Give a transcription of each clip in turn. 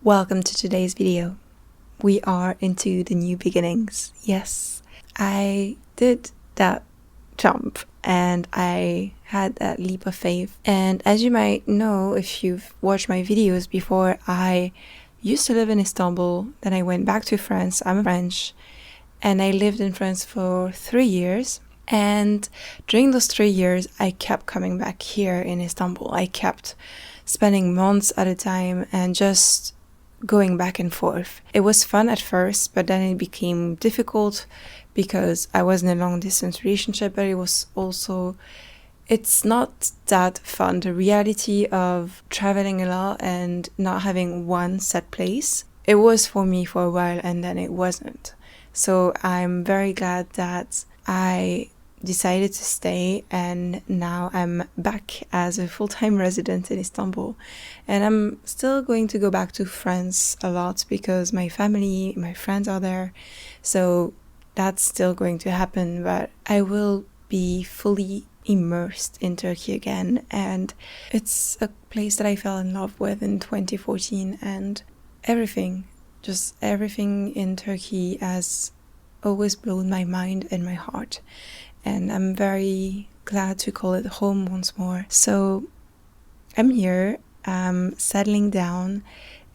Welcome to today's video. We are into the new beginnings. Yes, I did that jump and I had that leap of faith. And as you might know, if you've watched my videos before, I used to live in Istanbul, then I went back to France. I'm French, and I lived in France for 3 years. And during those 3 years, I kept coming back here in Istanbul. I kept spending months at a time and just going back and forth. It was fun at first, but then it became difficult because I was in a long distance relationship, but it's not that fun. The reality of traveling a lot and not having one set place. It was for me for a while and then it wasn't. So I'm very glad that I decided to stay, and now I'm back as a full-time resident in Istanbul. And I'm still going to go back to France a lot because my family, my friends are there. So that's still going to happen, but I will be fully immersed in Turkey again. And it's a place that I fell in love with in 2014, and everything in Turkey has always blown my mind and my heart. And I'm very glad to call it home once more. So I'm here, settling down.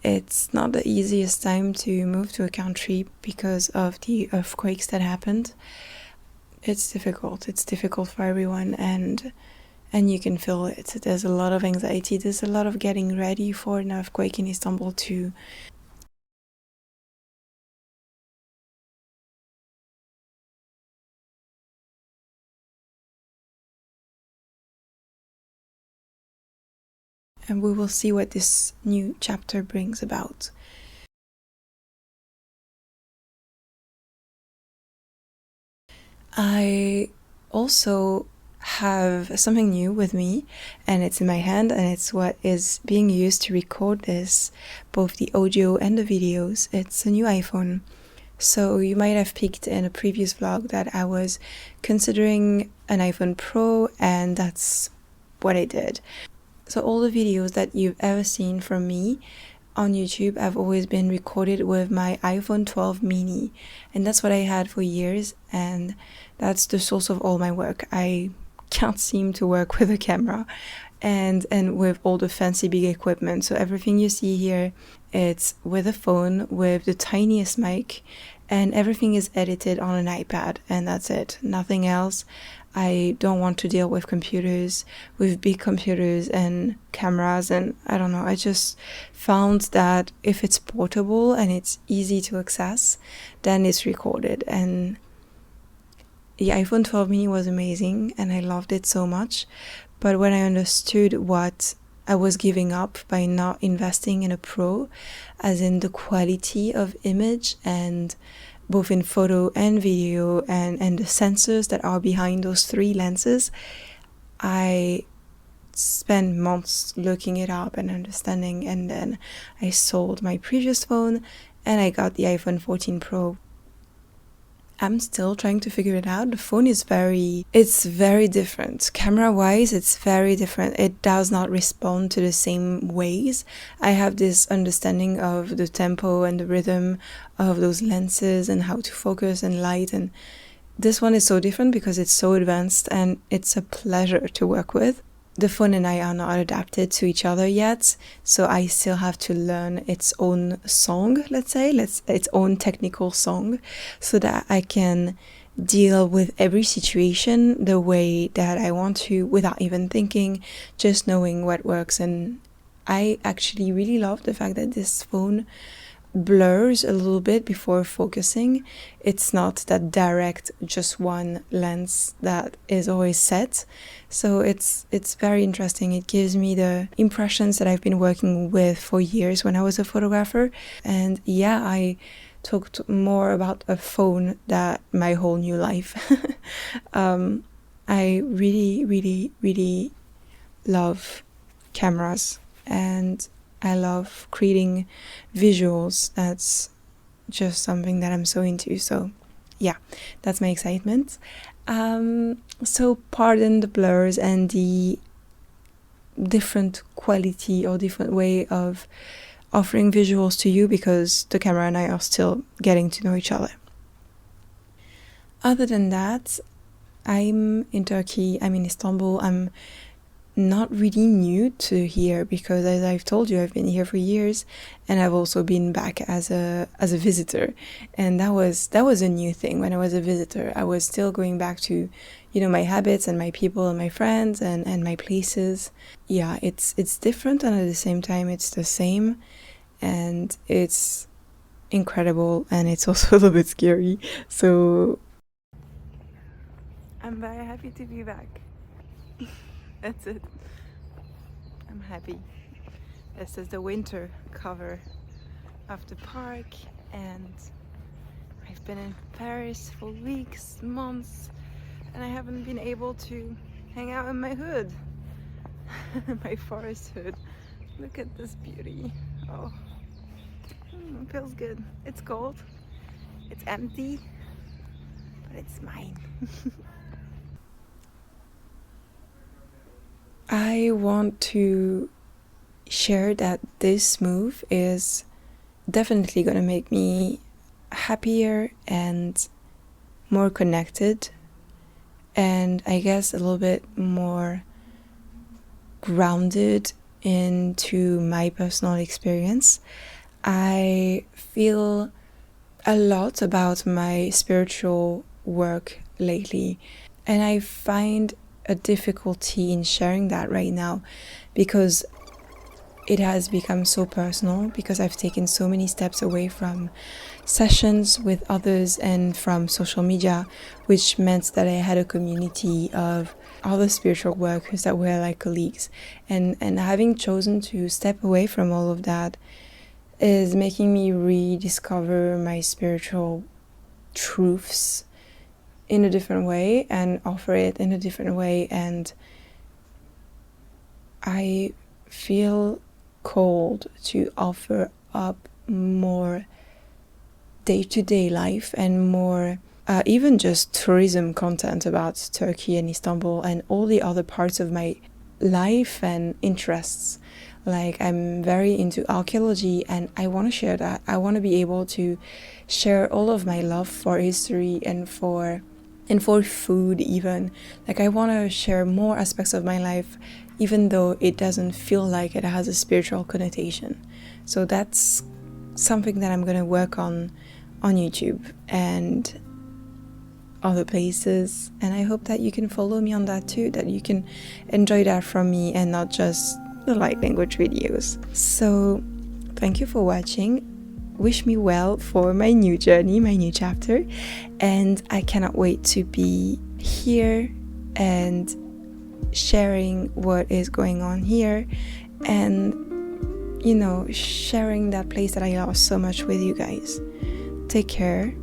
It's not the easiest time to move to a country because of the earthquakes that happened. It's difficult for everyone, and you can feel it. There's a lot of anxiety. There's a lot of getting ready for an earthquake in Istanbul too. And we will see what this new chapter brings about. I also have something new with me, and it's in my hand, and it's what is being used to record this, both the audio and the videos. It's a new iPhone. So you might have peeked in a previous vlog that I was considering an iPhone Pro, and that's what I did. So all the videos that you've ever seen from me on YouTube have always been recorded with my iPhone 12 mini, and that's what I had for years, and that's the source of all my work. I can't seem to work with a camera and with all the fancy big equipment. So everything you see here, it's with a phone with the tiniest mic, and everything is edited on an iPad, and that's it, nothing else. I don't want to deal with computers, with big computers and cameras, and I don't know, I just found that if it's portable and it's easy to access, then it's recorded. And the iPhone 12 mini was amazing and I loved it so much, but when I understood what I was giving up by not investing in a Pro, as in the quality of image and both in photo and video, and the sensors that are behind those 3 lenses, I spent months looking it up and understanding, and then I sold my previous phone and I got the iPhone 14 Pro. I'm still trying to figure it out. The phone is very different. Camera-wise, it's very different. It does not respond to the same ways. I have this understanding of the tempo and the rhythm of those lenses and how to focus and light. And this one is so different because it's so advanced and it's a pleasure to work with. The phone and I are not adapted to each other yet, so I still have to learn its own song, its own technical song, so that I can deal with every situation the way that I want to without even thinking, just knowing what works. And I actually really love the fact that this phone blurs a little bit before focusing. It's not that direct, just one lens that is always set. So it's very interesting. It gives me the impressions that I've been working with for years when I was a photographer. And yeah, I talked more about a phone than my whole new life. I really, really, really love cameras, and I love creating visuals. That's just something that I'm so into. So yeah, that's my excitement. So pardon the blurs and the different quality or different way of offering visuals to you because the camera and I are still getting to know each other. Other than that, I'm in Turkey, I'm in Istanbul. I'm not really new to here because, as I've told you, I've been here for years, and I've also been back as a visitor, and that was a new thing. When I was a visitor, I was still going back to, my habits and my people and my friends and my places. Yeah, it's different, and at the same time it's the same, and it's incredible, and it's also a little bit scary. So I'm very happy to be back. That's it. I'm happy. This is the winter cover of the park, and I've been in Paris for weeks, months, and I haven't been able to hang out in my hood. My forest hood. Look at this beauty. Oh, it feels good. It's cold. It's empty, but it's mine. I want to share that this move is definitely going to make me happier and more connected, and I guess a little bit more grounded into my personal experience. I feel a lot about my spiritual work lately, and I find a difficulty in sharing that right now because it has become so personal, because I've taken so many steps away from sessions with others and from social media, which meant that I had a community of other spiritual workers that were like colleagues, and having chosen to step away from all of that is making me rediscover my spiritual truths in a different way and offer it in a different way, and I feel called to offer up more day-to-day life and more even just tourism content about Turkey and Istanbul and all the other parts of my life and interests. Like, I'm very into archaeology, and I want to share that. I want to be able to share all of my love for history and for food even. Like, I want to share more aspects of my life, even though it doesn't feel like it has a spiritual connotation. So that's something that I'm going to work on YouTube and other places, and I hope that you can follow me on that too, that you can enjoy that from me and not just the light language videos. So thank you for watching. Wish me well for my new journey, my new chapter, and I cannot wait to be here and sharing what is going on here and sharing that place that I love so much with you guys. Take care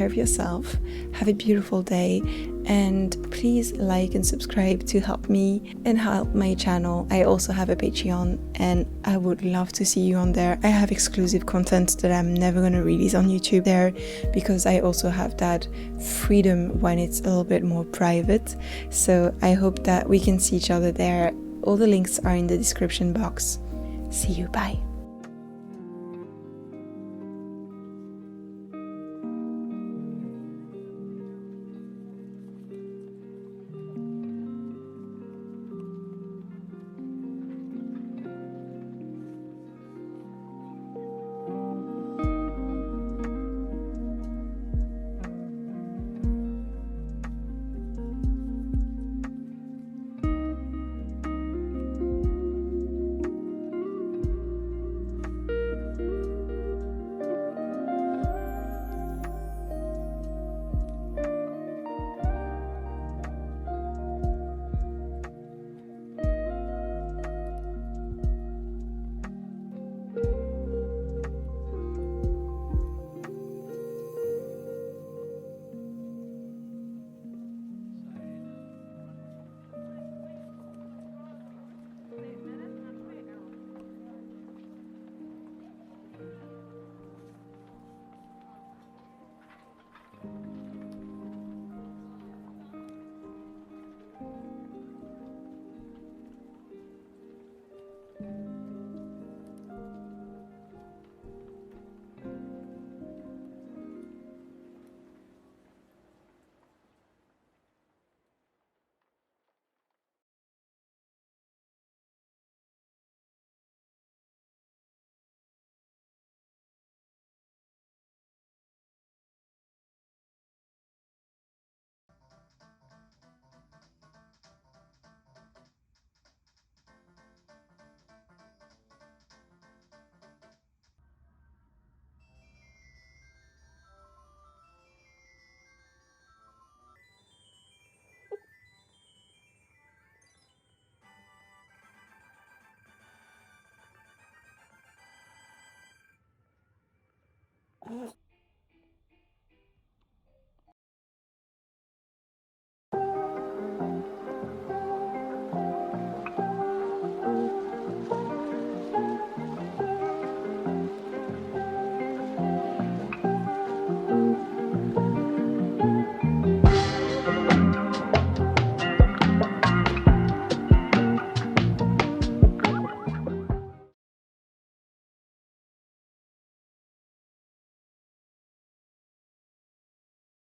of yourself, have a beautiful day, and please like and subscribe to help me and help my channel. I also have a Patreon, and I would love to see you on there. I have exclusive content that I'm never going to release on YouTube there, because I also have that freedom when it's a little bit more private. So I hope that we can see each other there. All the links are in the description box. See you, bye.